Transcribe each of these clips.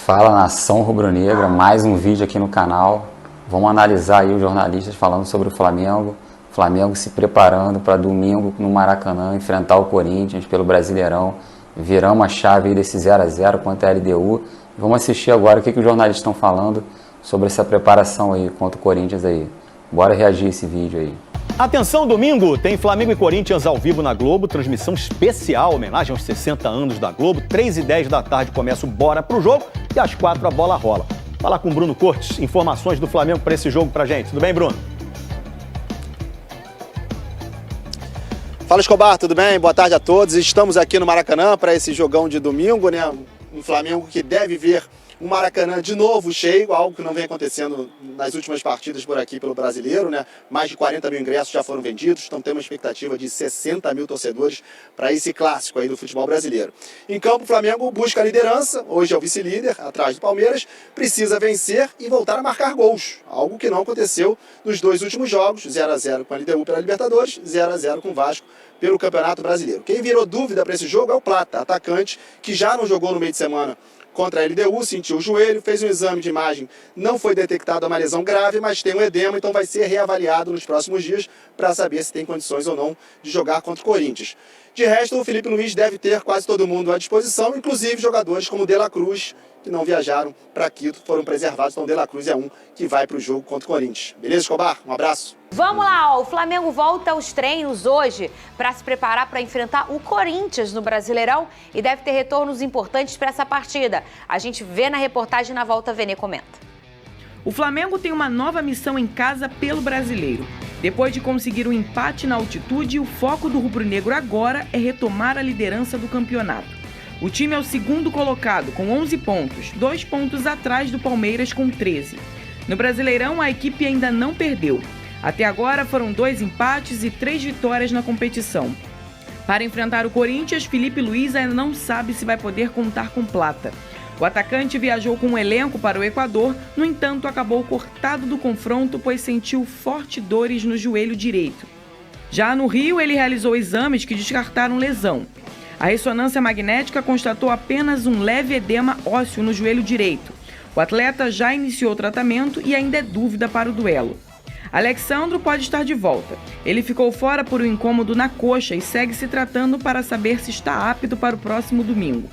Fala, nação rubro-negra, mais um vídeo aqui no canal. Vamos analisar aí os jornalistas falando sobre o Flamengo. Flamengo se preparando para domingo no Maracanã enfrentar o Corinthians pelo Brasileirão. Viramos a chave aí desse 0 a 0 contra a LDU. Vamos assistir agora o que os jornalistas estão falando sobre essa preparação aí contra o Corinthians aí. Bora reagir a esse vídeo aí. Atenção, domingo tem Flamengo e Corinthians ao vivo na Globo, transmissão especial, homenagem aos 60 anos da Globo. 3h10 da tarde começa o Bora pro Jogo e às 4 a bola rola. Falar com o Bruno Cortes, informações do Flamengo para esse jogo pra gente. Tudo bem, Bruno? Fala, Escobar, tudo bem? Boa tarde a todos. Estamos aqui no Maracanã para esse jogão de domingo, né? Um Flamengo que deve ver o Maracanã de novo cheio, algo que não vem acontecendo nas últimas partidas por aqui pelo Brasileiro, né? Mais de 40 mil ingressos já foram vendidos, então temos uma expectativa de 60 mil torcedores para esse clássico aí do futebol brasileiro. Em campo, o Flamengo busca a liderança, hoje é o vice-líder, atrás do Palmeiras, precisa vencer e voltar a marcar gols, algo que não aconteceu nos dois últimos jogos, 0 a 0 com a LDU pela Libertadores, 0 a 0 com o Vasco pelo Campeonato Brasileiro. Quem virou dúvida para esse jogo é o Plata, atacante, que já não jogou no meio de semana contra a LDU, sentiu o joelho, fez um exame de imagem, não foi detectada uma lesão grave, mas tem um edema, então vai ser reavaliado nos próximos dias para saber se tem condições ou não de jogar contra o Corinthians. De resto, o Felipe Luiz deve ter quase todo mundo à disposição, inclusive jogadores como o De La Cruz, que não viajaram para Quito, foram preservados, então o De La Cruz é um que vai para o jogo contra o Corinthians. Beleza, Escobar? Um abraço. Vamos lá, ó. O Flamengo volta aos treinos hoje para se preparar para enfrentar o Corinthians no Brasileirão e deve ter retornos importantes para essa partida. A gente vê na reportagem na volta, Vene comenta. O Flamengo tem uma nova missão em casa pelo Brasileiro. Depois de conseguir um empate na altitude, o foco do rubro-negro agora é retomar a liderança do campeonato. O time é o segundo colocado, com 11 pontos, 2 pontos atrás do Palmeiras, com 13. No Brasileirão, a equipe ainda não perdeu. Até agora foram 2 empates e 3 vitórias na competição. Para enfrentar o Corinthians, Felipe Luiz ainda não sabe se vai poder contar com Plata. O atacante viajou com um elenco para o Equador, no entanto acabou cortado do confronto, pois sentiu fortes dores no joelho direito. Já no Rio, ele realizou exames que descartaram lesão. A ressonância magnética constatou apenas um leve edema ósseo no joelho direito. O atleta já iniciou o tratamento e ainda é dúvida para o duelo. Alexandro pode estar de volta. Ele ficou fora por um incômodo na coxa e segue se tratando para saber se está apto para o próximo domingo.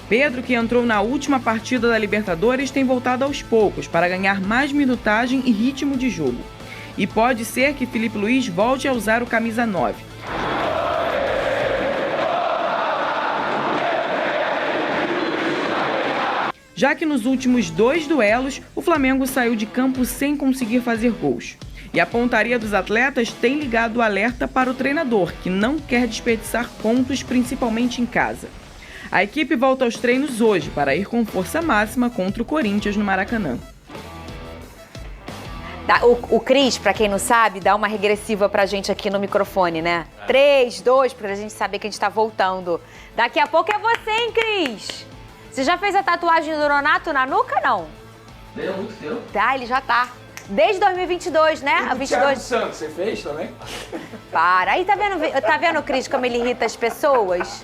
Pedro, que entrou na última partida da Libertadores, tem voltado aos poucos para ganhar mais minutagem e ritmo de jogo. E pode ser que Felipe Luiz volte a usar o camisa 9. Já que nos últimos 2 duelos, o Flamengo saiu de campo sem conseguir fazer gols. E a pontaria dos atletas tem ligado o alerta para o treinador, que não quer desperdiçar pontos, principalmente em casa. A equipe volta aos treinos hoje para ir com força máxima contra o Corinthians no Maracanã. O Cris, pra quem não sabe, dá uma regressiva pra gente aqui no microfone, né? 3, 2, pra gente saber que a gente tá voltando. Daqui a pouco é você, hein, Cris? Você já fez a tatuagem do Nonato na nuca, não? Deu muito tempo. Tá, ele já tá. Desde 2022, né? E A do 22. Thiago Santos, você fez também? Para. Aí tá vendo, Cris, como ele irrita as pessoas?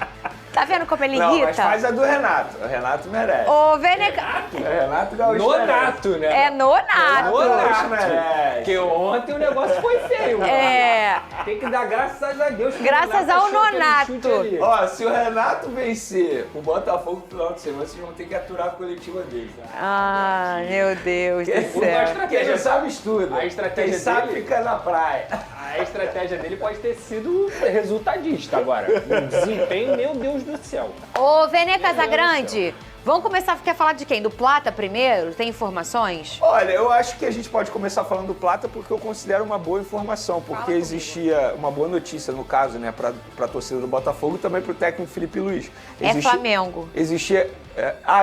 Tá vendo como ele Não, irrita? mas faz a do Renato. O Renato merece. Ô, Veneca... Renato Gaúcho Nonato, merece. né? É Nonato. Gaúcho merece. Porque ontem o negócio foi feio, mano. É. Tem que dar graças a Deus. que Graças o ao achou aquele Nonato. chute ali. Ó, se o Renato vencer o Botafogo no final de semana, vocês vão ter que aturar a coletiva dele. Tá? Ah, meu Deus do A céu. estratégia Quem sabe estuda. A estratégia Quem sabe dele- fica na praia. A estratégia dele pode ter sido resultadista agora. Um desempenho, meu Deus do céu. Ô, Vene Casagrande, vamos começar, quer falar de quem? Do Plata primeiro? Tem informações? Olha, eu acho que a gente pode começar falando do Plata porque eu considero uma boa informação, porque existia uma boa notícia, no caso, né, para a torcida do Botafogo e também para o técnico Felipe Luiz. É Flamengo. Existia...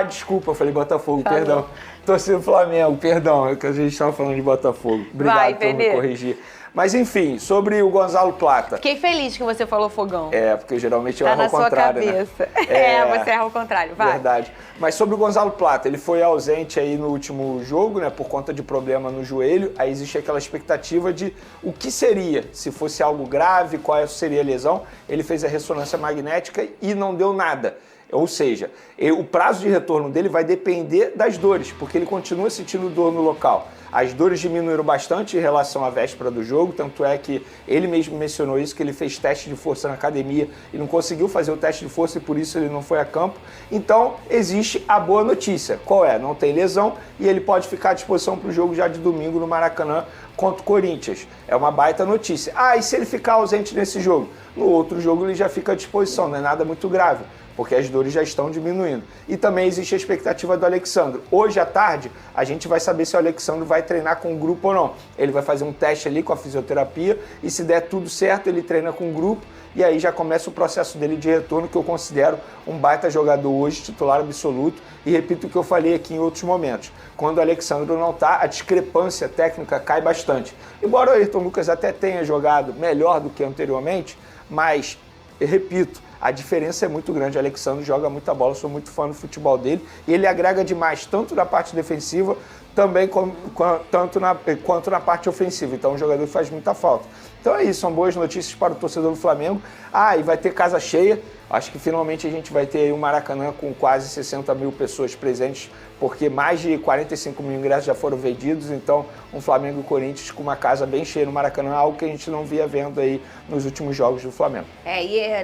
desculpa, eu falei Botafogo, Falou. perdão. Torcida do Flamengo, perdão, é que a gente estava falando de Botafogo. Obrigado Vai, por me Benê. corrigir. Mas enfim, sobre o Gonzalo Plata. Fiquei feliz que você falou fogão. Porque geralmente eu Tá erro na ao sua contrário, cabeça. né? Você erra ao contrário, vai. Verdade. Mas sobre o Gonzalo Plata, ele foi ausente aí no último jogo, né, por conta de problema no joelho. Aí existe aquela expectativa de o que seria, se fosse algo grave, qual seria a lesão. Ele fez a ressonância magnética e não deu nada. Ou seja, o prazo de retorno dele vai depender das dores, porque ele continua sentindo dor no local. As dores diminuíram bastante em relação à véspera do jogo, tanto é que ele mesmo mencionou isso, que ele fez teste de força na academia e não conseguiu fazer o teste de força e por isso ele não foi a campo. Então, existe a boa notícia. Qual é? Não tem lesão e ele pode ficar à disposição para o jogo já de domingo no Maracanã contra o Corinthians. É uma baita notícia. E se ele ficar ausente nesse jogo? No outro jogo ele já fica à disposição, não é nada muito grave, porque as dores já estão diminuindo. E também existe a expectativa do Alexandro. Hoje à tarde, a gente vai saber se o Alexandro vai treinar com o grupo ou não. Ele vai fazer um teste ali com a fisioterapia e se der tudo certo, ele treina com o grupo e aí já começa o processo dele de retorno, que eu considero um baita jogador hoje, titular absoluto. E repito o que eu falei aqui em outros momentos. Quando o Alexandro não está, a discrepância técnica cai bastante. Embora o Ayrton Lucas até tenha jogado melhor do que anteriormente, mas, eu repito, a diferença é muito grande. O Alexandro joga muita bola, sou muito fã do futebol dele. E ele agrega demais, tanto na parte defensiva, também quanto na parte ofensiva. Então, é um jogador que faz muita falta. Então é isso, são boas notícias para o torcedor do Flamengo. E vai ter casa cheia. Acho que finalmente a gente vai ter aí um Maracanã com quase 60 mil pessoas presentes, porque mais de 45 mil ingressos já foram vendidos. Então, um Flamengo e Corinthians com uma casa bem cheia no Maracanã, algo que a gente não via vendo aí nos últimos jogos do Flamengo.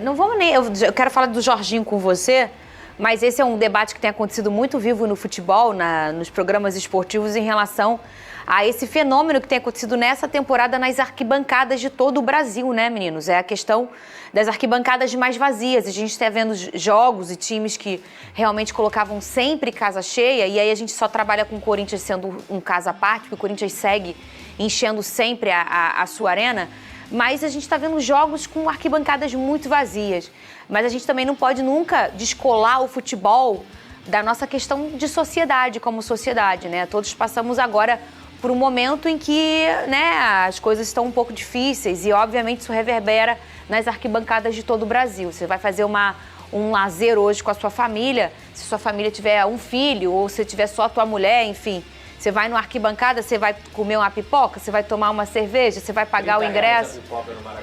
Não vamos nem... Eu quero falar do Jorginho com você, mas esse é um debate que tem acontecido muito vivo no futebol, nos programas esportivos, em relação a esse fenômeno que tem acontecido nessa temporada nas arquibancadas de todo o Brasil, né, meninos? É a questão das arquibancadas mais vazias. A gente está vendo jogos e times que realmente colocavam sempre casa cheia, e aí a gente só trabalha com o Corinthians sendo um caso à parte, porque o Corinthians segue enchendo sempre a sua arena, mas a gente está vendo jogos com arquibancadas muito vazias. Mas a gente também não pode nunca descolar o futebol da nossa questão de sociedade, como sociedade, né? Todos passamos agora por um momento em que, né, as coisas estão um pouco difíceis e, obviamente, isso reverbera nas arquibancadas de todo o Brasil. Você vai fazer um lazer hoje com a sua família, se sua família tiver um filho ou se tiver só a tua mulher, enfim. Você vai numa arquibancada, você vai comer uma pipoca, você vai tomar uma cerveja, você vai pagar o ingresso.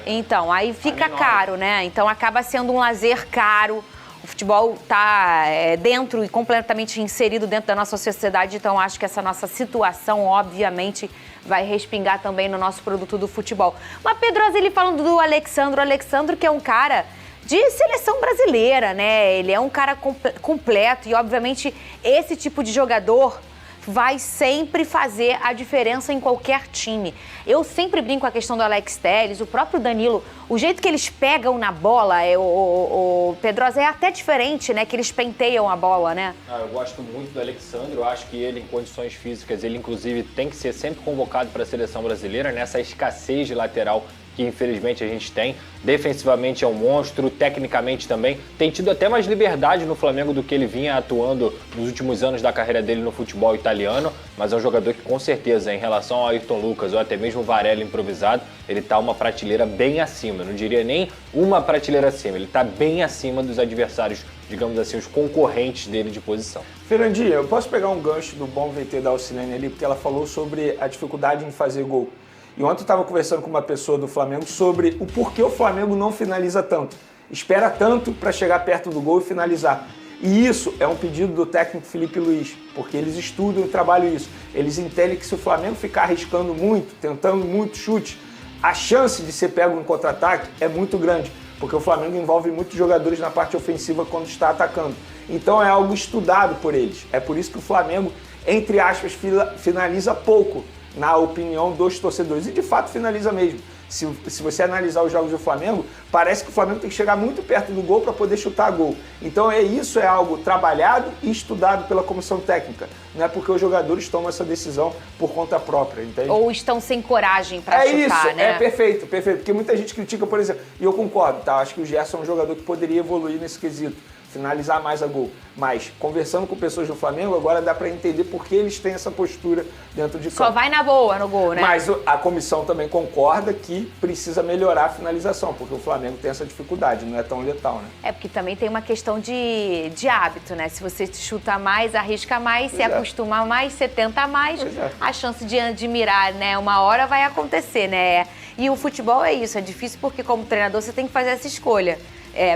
Então, aí fica caro, né? Então, acaba sendo um lazer caro. O futebol está dentro e completamente inserido dentro da nossa sociedade, então acho que essa nossa situação, obviamente, vai respingar também no nosso produto do futebol. Mas, Pedrosa, ele falando do Alexandro, que é um cara de seleção brasileira, né? Ele é um cara completo e, obviamente, esse tipo de jogador vai sempre fazer a diferença em qualquer time. Eu sempre brinco com a questão do Alex Telles, o próprio Danilo, o jeito que eles pegam na bola, o Pedrosa, é até diferente, né? Que eles penteiam a bola, né? Eu gosto muito do Alexandro, eu acho que ele, em condições físicas, ele inclusive tem que ser sempre convocado para a seleção brasileira, nessa escassez de lateral que infelizmente a gente tem. Defensivamente é um monstro, tecnicamente também. Tem tido até mais liberdade no Flamengo do que ele vinha atuando nos últimos anos da carreira dele no futebol italiano, mas é um jogador que, com certeza, em relação ao Ayrton Lucas ou até mesmo o Varela improvisado, ele está uma prateleira bem acima. Eu não diria nem uma prateleira acima, ele está bem acima dos adversários, digamos assim, os concorrentes dele de posição. Fernandinha, eu posso pegar um gancho do bom VT da Alcilene ali, porque ela falou sobre a dificuldade em fazer gol. E ontem eu estava conversando com uma pessoa do Flamengo sobre o porquê o Flamengo não finaliza tanto. Espera tanto para chegar perto do gol e finalizar. E isso é um pedido do técnico Felipe Luiz, porque eles estudam e trabalham isso. Eles entendem que se o Flamengo ficar arriscando muito, tentando muito chute, a chance de ser pego em contra-ataque é muito grande, porque o Flamengo envolve muitos jogadores na parte ofensiva quando está atacando. Então é algo estudado por eles. É por isso que o Flamengo, entre aspas, finaliza pouco, na opinião dos torcedores, e de fato finaliza mesmo. Se você analisar os jogos do Flamengo, parece que o Flamengo tem que chegar muito perto do gol para poder chutar gol. Então isso é algo trabalhado e estudado pela comissão técnica. Não é porque os jogadores tomam essa decisão por conta própria, entende? Ou estão sem coragem para chutar, isso, né? É perfeito. Porque muita gente critica, por exemplo, e eu concordo, tá? Acho que o Gerson é um jogador que poderia evoluir nesse quesito, finalizar mais a gol. Mas, conversando com pessoas do Flamengo, agora dá para entender por que eles têm essa postura dentro de campo. Só vai na boa no gol, né? Mas a comissão também concorda que precisa melhorar a finalização, porque o Flamengo tem essa dificuldade, não é tão letal, né? É porque também tem uma questão de hábito, né? Se você chuta mais, arrisca mais, se acostuma mais, você tenta mais, a chance de mirar, né? Uma hora vai acontecer, né? E o futebol é isso, é difícil porque como treinador você tem que fazer essa escolha.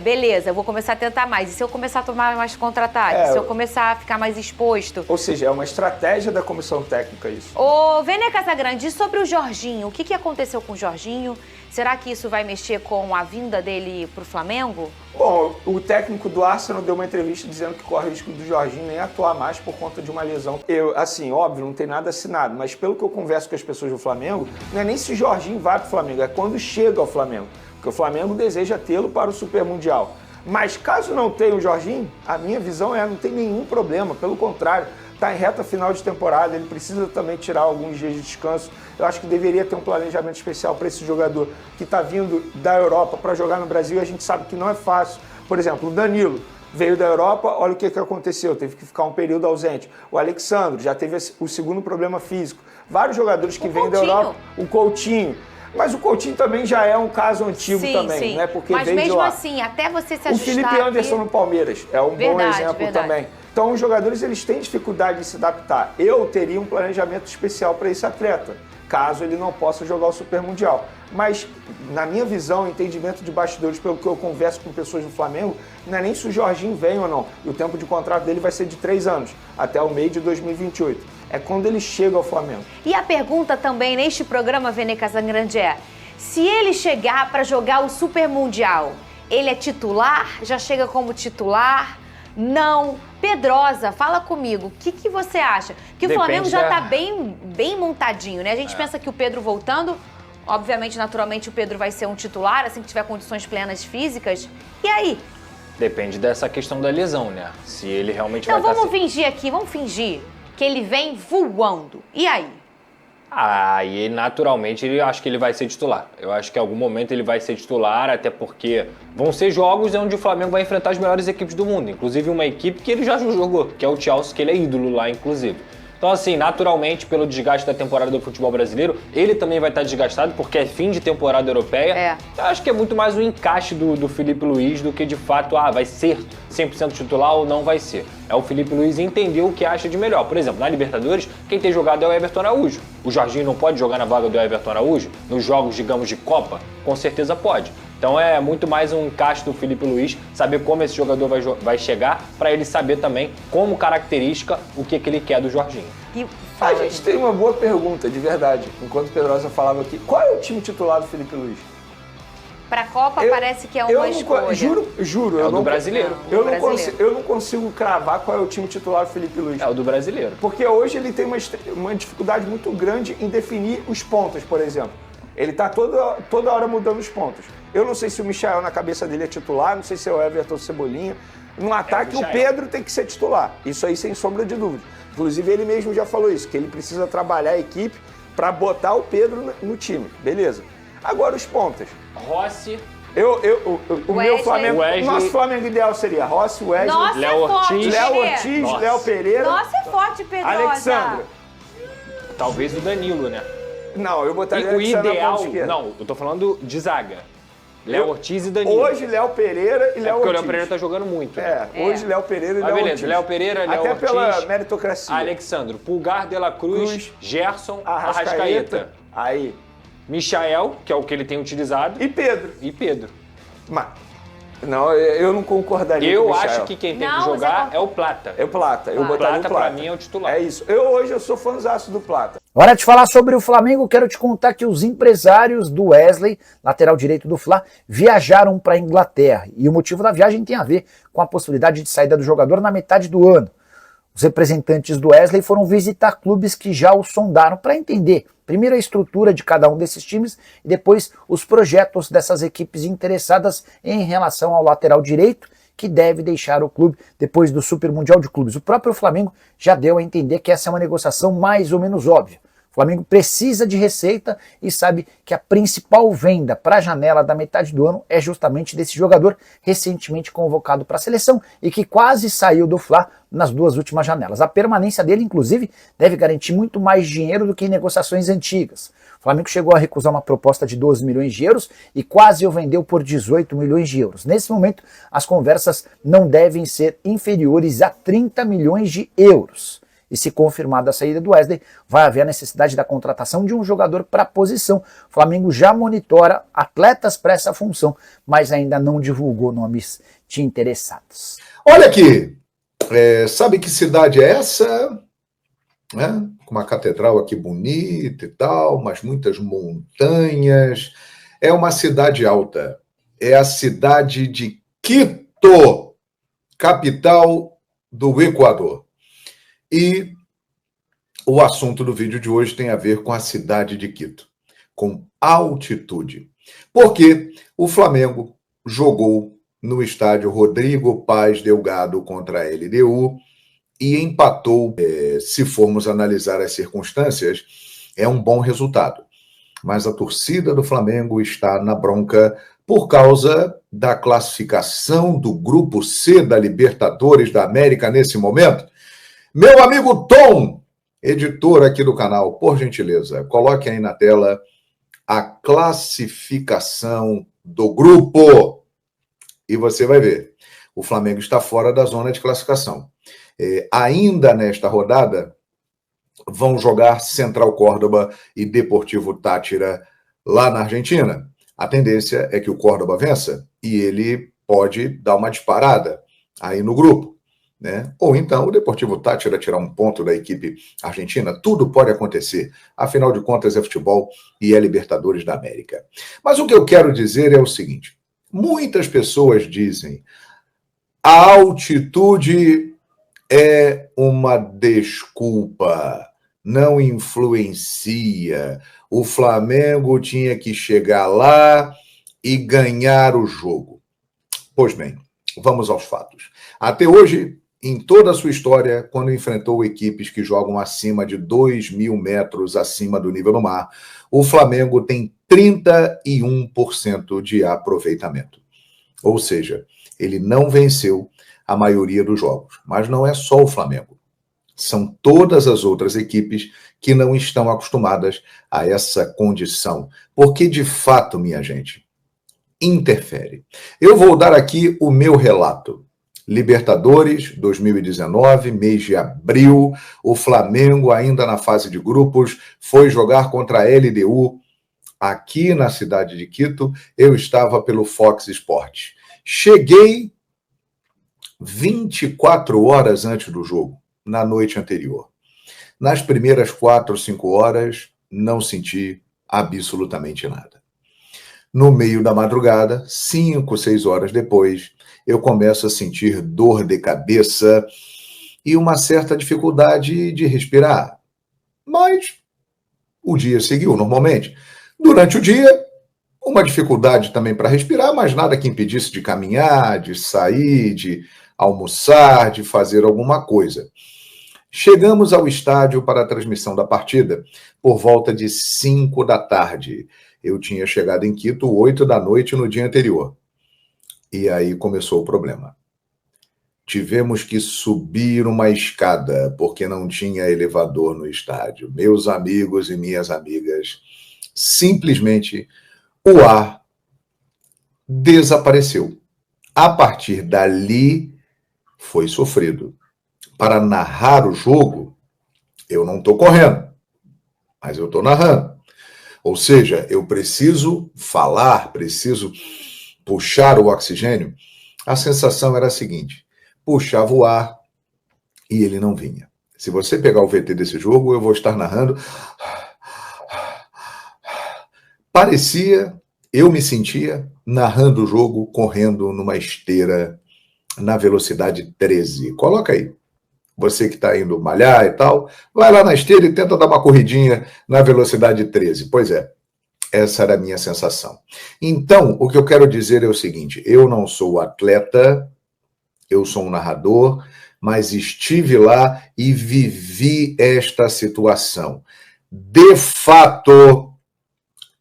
beleza, eu vou começar a tentar mais. E se eu começar a tomar mais contra-ataque? Se eu começar a ficar mais exposto? Ou seja, é uma estratégia da comissão técnica isso. Ô, Vene Casagrande, e sobre o Jorginho? O que aconteceu com o Jorginho? Será que isso vai mexer com a vinda dele pro Flamengo? Bom, o técnico do Arsenal deu uma entrevista dizendo que corre o risco do Jorginho nem atuar mais por conta de uma lesão. Assim, óbvio, não tem nada assinado, mas pelo que eu converso com as pessoas do Flamengo, não é nem se o Jorginho vai pro Flamengo, é quando chega ao Flamengo. Porque o Flamengo deseja tê-lo para o Super Mundial. Mas caso não tenha o Jorginho, a minha visão não tem nenhum problema, pelo contrário, está em reta final de temporada, ele precisa também tirar alguns dias de descanso. Eu acho que deveria ter um planejamento especial para esse jogador que está vindo da Europa para jogar no Brasil e a gente sabe que não é fácil. Por exemplo, o Danilo veio da Europa, olha o que aconteceu, teve que ficar um período ausente. O Alexandre já teve o segundo problema físico. Vários jogadores que vêm da Europa, o Coutinho. Mas o Coutinho também já é um caso antigo também, né? Porque mas veio mesmo de lá. assim, até você se ajustar... O Felipe Anderson no Palmeiras é um bom exemplo verdade. também. Então os jogadores eles têm dificuldade de se adaptar. Eu teria um planejamento especial para esse atleta, caso ele não possa jogar o Super Mundial. Mas, na minha visão, entendimento de bastidores, pelo que eu converso com pessoas do Flamengo, não é nem se o Jorginho vem ou não. E o tempo de contrato dele vai ser de 3 anos, até o meio de 2028. É quando ele chega ao Flamengo. E a pergunta também neste programa, Vene Casagrande, se ele chegar para jogar o Super Mundial, ele é titular? Já chega como titular? Não. Pedrosa, fala comigo, o que você acha? Que o Flamengo já está bem montadinho, né? A gente pensa que o Pedro voltando, obviamente, naturalmente, o Pedro vai ser um titular, assim que tiver condições plenas físicas. E aí? Depende dessa questão da lesão, né? Se ele realmente vai estar... Então vamos fingir aqui, vamos fingir que ele vem voando. E aí? Aí, naturalmente, eu acho que ele vai ser titular. Eu acho que em algum momento ele vai ser titular, até porque vão ser jogos onde o Flamengo vai enfrentar as melhores equipes do mundo. Inclusive uma equipe que ele já jogou, que é o Chelsea, que ele é ídolo lá, inclusive. Então, assim, naturalmente, pelo desgaste da temporada do futebol brasileiro, ele também vai estar desgastado, porque é fim de temporada europeia. Eu acho que é muito mais um encaixe do Felipe Luiz do que, de fato, vai ser 100% titular ou não vai ser. É o Felipe Luiz entender o que acha de melhor. Por exemplo, na Libertadores, quem tem jogado é o Everton Araújo. O Jorginho não pode jogar na vaga do Everton Araújo? Nos jogos, digamos, de Copa? Com certeza pode. Então é muito mais um encaixe do Felipe Luiz, saber como esse jogador vai chegar, para ele saber também, como característica, o que ele quer do Jorginho. A gente tem uma boa pergunta, de verdade. Enquanto o Pedrosa falava aqui, qual é o time titular do Felipe Luiz? Pra Copa parece que é uma escolha. Juro. É o do brasileiro. Eu não consigo cravar qual é o time titular do Felipe Luiz. É o do brasileiro. Porque hoje ele tem uma dificuldade muito grande em definir os pontos, por exemplo. Ele tá toda hora mudando os pontos. Eu não sei se o Michael na cabeça dele é titular, não sei se é o Everton Cebolinha. No ataque, o Pedro tem que ser titular. Isso aí, sem sombra de dúvida. Inclusive, ele mesmo já falou isso, que ele precisa trabalhar a equipe para botar o Pedro no time. Beleza. Agora, os pontas. Rossi. O meu Flamengo, nosso Flamengo ideal seria Rossi, Wesley, Léo Ortiz, Léo Pereira. Nossa, é forte, Pedrosa. Alexandre. Talvez o Danilo, né? Não, eu botaria o ideal. Não, eu tô falando de zaga. Léo Ortiz e Danilo. Hoje, Léo Pereira e Léo Ortiz. Porque o Léo Pereira tá jogando muito. Hoje, Léo Pereira e Léo Ortiz. Léo Pereira, Léo Até Ortiz. Pela meritocracia. Alexandre, Pulgar, De La Cruz, Gerson, Arrascaeta. Aí. Michael, que é o que ele tem utilizado. E Pedro. Mas... Não, eu não concordaria com o Michael. Eu acho que quem tem que jogar é o Plata. É o Plata. Eu botaria o Plata. Pra mim é o titular. É isso. Hoje eu sou fãzaço do Plata. Hora de falar sobre o Flamengo, quero te contar que os empresários do Wesley, lateral direito do Fla, viajaram para a Inglaterra. E o motivo da viagem tem a ver com a possibilidade de saída do jogador na metade do ano. Os representantes do Wesley foram visitar clubes que já o sondaram para entender, primeiro, a estrutura de cada um desses times e depois os projetos dessas equipes interessadas em relação ao lateral direito, que deve deixar o clube depois do Super Mundial de Clubes. O próprio Flamengo já deu a entender que essa é uma negociação mais ou menos óbvia. O Flamengo precisa de receita e sabe que a principal venda para a janela da metade do ano é justamente desse jogador recentemente convocado para a seleção e que quase saiu do Fla nas 2 últimas janelas. A permanência dele, inclusive, deve garantir muito mais dinheiro do que em negociações antigas. O Flamengo chegou a recusar uma proposta de 12 milhões de euros e quase o vendeu por 18 milhões de euros. Nesse momento, as conversas não devem ser inferiores a 30 milhões de euros. e se confirmada a saída do Wesley, vai haver a necessidade da contratação de um jogador para a posição. O Flamengo já monitora atletas para essa função, mas ainda não divulgou nomes de interessados. Olha aqui, sabe que cidade é essa? Né? Com uma catedral aqui bonita e tal, mas muitas montanhas. É uma cidade alta. É a cidade de Quito, capital do Equador. E o assunto do vídeo de hoje tem a ver com a cidade de Quito, com altitude. Porque o Flamengo jogou no estádio Rodrigo Paz Delgado contra a LDU e empatou. Se formos analisar as circunstâncias, é um bom resultado. Mas a torcida do Flamengo está na bronca por causa da classificação do Grupo C da Libertadores da América nesse momento. Meu amigo Tom, editor aqui do canal, por gentileza, coloque aí na tela a classificação do grupo. E você vai ver, o Flamengo está fora da zona de classificação. Ainda nesta rodada, vão jogar Central Córdoba e Deportivo Táchira lá na Argentina. A tendência é que o Córdoba vença e ele pode dar uma disparada aí no grupo, né? Ou então o Deportivo Táchira tirar um ponto da equipe argentina. Tudo pode acontecer. Afinal de contas, é futebol e é Libertadores da América. Mas o que eu quero dizer é o seguinte. Muitas pessoas dizem a altitude é uma desculpa, não influencia. O Flamengo tinha que chegar lá e ganhar o jogo. Pois bem, vamos aos fatos. Até hoje, em toda a sua história, quando enfrentou equipes que jogam acima de 2.000 metros acima do nível do mar, o Flamengo tem 31% de aproveitamento. Ou seja, ele não venceu a maioria dos jogos. Mas não é só o Flamengo. São todas as outras equipes que não estão acostumadas a essa condição. Porque, de fato, minha gente, interfere. Eu vou dar aqui o meu relato. Libertadores 2019, mês de abril, o Flamengo, ainda na fase de grupos, foi jogar contra a LDU aqui na cidade de Quito. Eu estava pelo Fox Sports. Cheguei 24 horas antes do jogo, na noite anterior. Nas primeiras 4 ou 5 horas, não senti absolutamente nada. No meio da madrugada, 5, 6 horas depois, eu começo a sentir dor de cabeça e uma certa dificuldade de respirar. Mas o dia seguiu normalmente. Durante o dia, uma dificuldade também para respirar, mas nada que impedisse de caminhar, de sair, de almoçar, de fazer alguma coisa. Chegamos ao estádio para a transmissão da partida por volta de 5 da tarde. Eu tinha chegado em Quito 8 da noite no dia anterior. E aí começou o problema. Tivemos que subir uma escada, porque não tinha elevador no estádio. Meus amigos e minhas amigas, simplesmente o ar desapareceu. A partir dali, foi sofrido. Para narrar o jogo, eu não estou correndo, mas eu estou narrando. Ou seja, eu preciso falar, preciso puxar o oxigênio. A sensação era a seguinte, puxava o ar e ele não vinha. Se você pegar o VT desse jogo, eu vou estar narrando. Eu me sentia narrando o jogo, correndo numa esteira na velocidade 13. Coloca aí. Você que está indo malhar e tal, vai lá na esteira e tenta dar uma corridinha na velocidade 13. Pois é, essa era a minha sensação. Então, o que eu quero dizer é o seguinte, eu não sou atleta, eu sou um narrador, mas estive lá e vivi esta situação. De fato,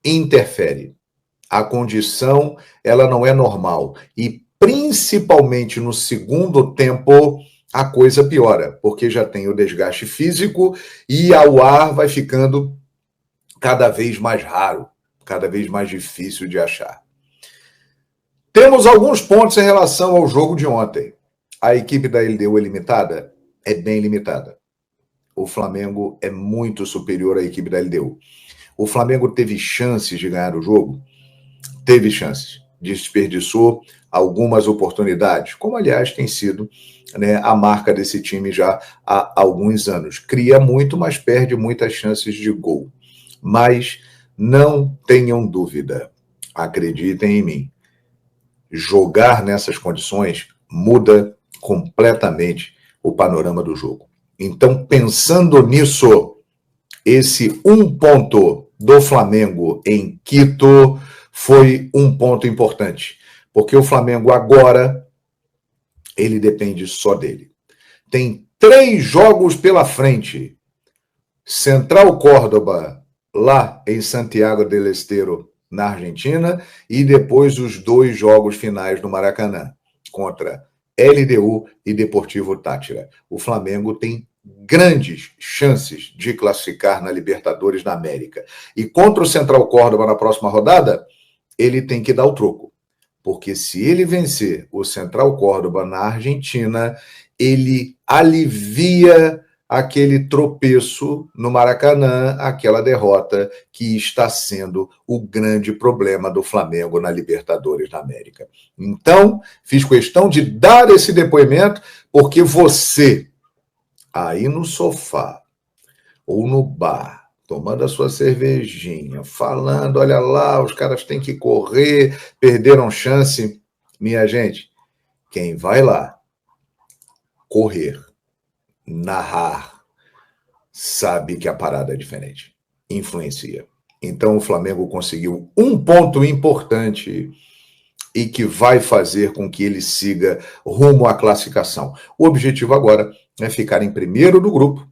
interfere. A condição, ela não é normal. E, principalmente no segundo tempo, a coisa piora, porque já tem o desgaste físico e o ar vai ficando cada vez mais raro, cada vez mais difícil de achar. Temos alguns pontos em relação ao jogo de ontem. A equipe da LDU é limitada? É bem limitada. o Flamengo é muito superior à equipe da LDU. O Flamengo teve chances de ganhar o jogo? Teve chances. Desperdiçou algumas oportunidades, como aliás tem sido, né, a marca desse time já há alguns anos. Cria muito, mas perde muitas chances de gol. Mas não tenham dúvida, acreditem em mim, jogar nessas condições muda completamente o panorama do jogo. Então, pensando nisso, esse 1 ponto do Flamengo em Quito foi um ponto importante, porque o Flamengo agora, ele depende só dele. Tem 3 jogos pela frente. Central Córdoba, lá em Santiago del Estero, na Argentina, e depois os 2 jogos finais no Maracanã, contra LDU e Deportivo Táchira. O Flamengo tem grandes chances de classificar na Libertadores da América. E contra o Central Córdoba na próxima rodada, ele tem que dar o troco. Porque se ele vencer o Central Córdoba na Argentina, ele alivia aquele tropeço no Maracanã, aquela derrota que está sendo o grande problema do Flamengo na Libertadores da América. Então, fiz questão de dar esse depoimento, porque você, aí no sofá ou no bar, tomando a sua cervejinha, falando, olha lá, os caras têm que correr, perderam chance. Minha gente, quem vai lá correr, narrar, sabe que a parada é diferente, influencia. Então o Flamengo conseguiu um ponto importante e que vai fazer com que ele siga rumo à classificação. O objetivo agora é ficar em primeiro do grupo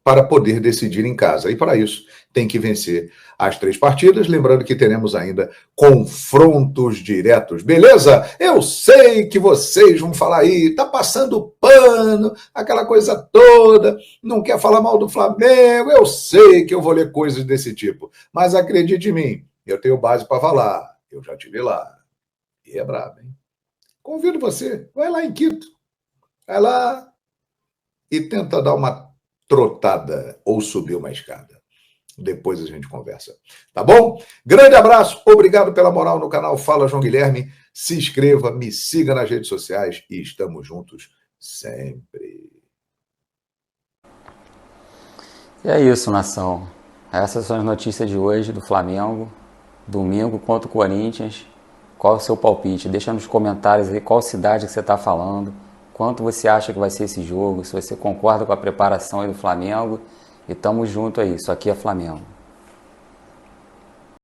para poder decidir em casa. E para isso tem que vencer as 3 partidas, lembrando que teremos ainda confrontos diretos. Beleza? Eu sei que vocês vão falar aí, tá passando pano, aquela coisa toda, não quer falar mal do Flamengo, eu sei que eu vou ler coisas desse tipo, mas acredite em mim, eu tenho base para falar, eu já estive lá, e é brabo, hein? Convido você, vai lá em Quito, vai lá e tenta dar uma trotada ou subir uma escada. Depois a gente conversa. Tá bom? Grande abraço, obrigado pela moral no canal Fala João Guilherme. Se inscreva, me siga nas redes sociais e estamos juntos sempre. E é isso, nação. Essas são as notícias de hoje do Flamengo. Domingo contra o Corinthians. Qual é o seu palpite? Deixa nos comentários aí qual cidade que você está falando. Quanto você acha que vai ser esse jogo, se você concorda com a preparação aí do Flamengo, e tamo junto aí, isso aqui é Flamengo.